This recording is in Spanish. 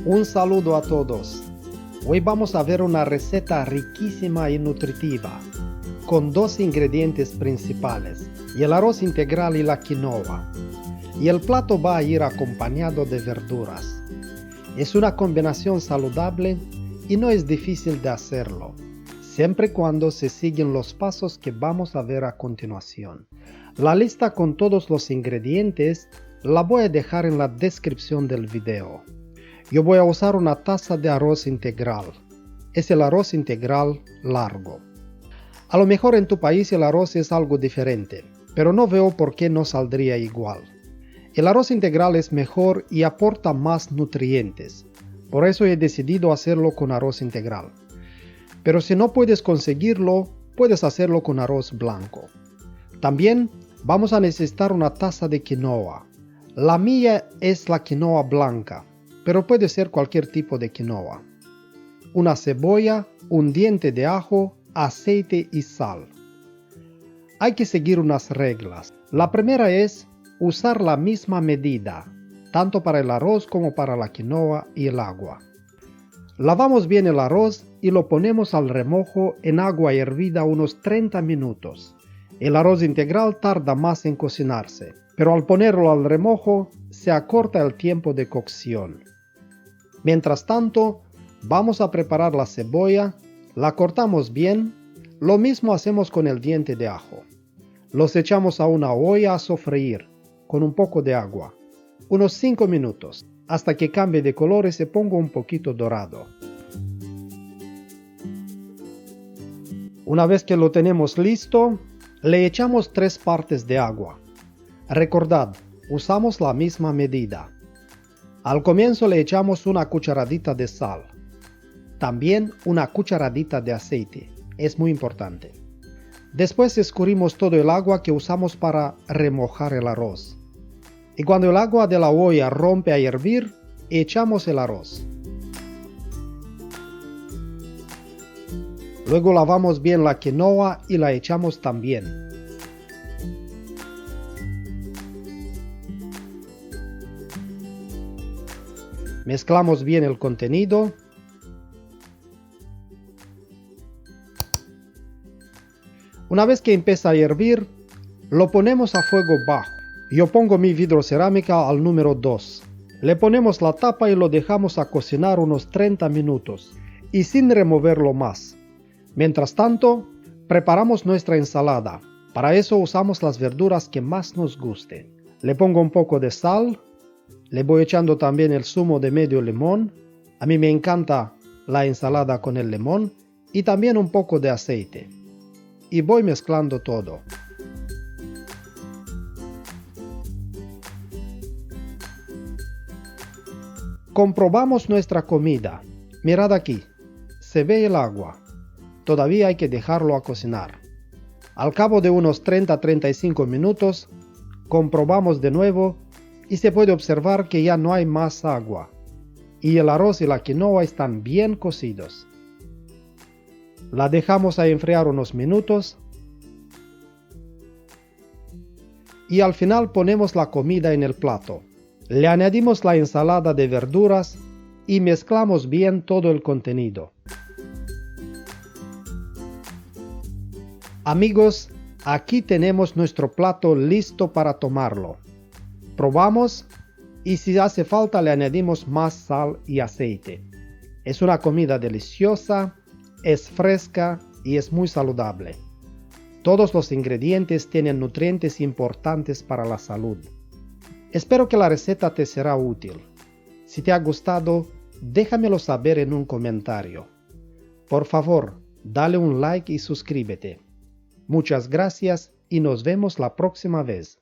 Un saludo a todos. Hoy vamos a ver una receta riquísima y nutritiva, con dos ingredientes principales, el arroz integral y la quinoa. Y el plato va a ir acompañado de verduras. Es una combinación saludable y no es difícil de hacerlo, siempre y cuando se siguen los pasos que vamos a ver a continuación. La lista con todos los ingredientes la voy a dejar en la descripción del video. Yo voy a usar una taza de arroz integral. Es el arroz integral largo. A lo mejor en tu país el arroz es algo diferente, pero no veo por qué no saldría igual. El arroz integral es mejor y aporta más nutrientes. Por eso he decidido hacerlo con arroz integral. Pero si no puedes conseguirlo, puedes hacerlo con arroz blanco. También vamos a necesitar una taza de quinoa. La mía es la quinoa blanca, pero puede ser cualquier tipo de quinoa. Una cebolla, un diente de ajo, aceite y sal. Hay que seguir unas reglas. La primera es usar la misma medida, tanto para el arroz como para la quinoa y el agua. Lavamos bien el arroz y lo ponemos al remojo en agua hervida unos 30 minutos. El arroz integral tarda más en cocinarse, pero al ponerlo al remojo se acorta el tiempo de cocción. Mientras tanto, vamos a preparar la cebolla, la cortamos bien, lo mismo hacemos con el diente de ajo. Los echamos a una olla a sofreír, con un poco de agua, unos 5 minutos, hasta que cambie de color y se ponga un poquito dorado. Una vez que lo tenemos listo, le echamos 3 partes de agua. Recordad, usamos la misma medida. Al comienzo le echamos una cucharadita de sal. También una cucharadita de aceite. Es muy importante. Después escurrimos todo el agua que usamos para remojar el arroz. Y cuando el agua de la olla rompe a hervir, echamos el arroz. Luego lavamos bien la quinoa y la echamos también. Mezclamos bien el contenido. Una vez que empieza a hervir, lo ponemos a fuego bajo. Yo pongo mi vidrocerámica al número 2. Le ponemos la tapa y lo dejamos a cocinar unos 30 minutos y sin removerlo más. Mientras tanto, preparamos nuestra ensalada. Para eso usamos las verduras que más nos gusten. Le pongo un poco de sal. Le voy echando también el zumo de medio limón. A mí me encanta la ensalada con el limón. Y también un poco de aceite. Y voy mezclando todo. Comprobamos nuestra comida. Mirad aquí. Se ve el agua. Todavía hay que dejarlo a cocinar. Al cabo de unos 30-35 minutos, comprobamos de nuevo y se puede observar que ya no hay más agua. Y el arroz y la quinoa están bien cocidos. La dejamos a enfriar unos minutos. Y al final ponemos la comida en el plato. Le añadimos la ensalada de verduras y mezclamos bien todo el contenido. Amigos, aquí tenemos nuestro plato listo para tomarlo. Probamos y si hace falta le añadimos más sal y aceite. Es una comida deliciosa, es fresca y es muy saludable. Todos los ingredientes tienen nutrientes importantes para la salud. Espero que la receta te será útil. Si te ha gustado, déjamelo saber en un comentario. Por favor, dale un like y suscríbete. Muchas gracias y nos vemos la próxima vez.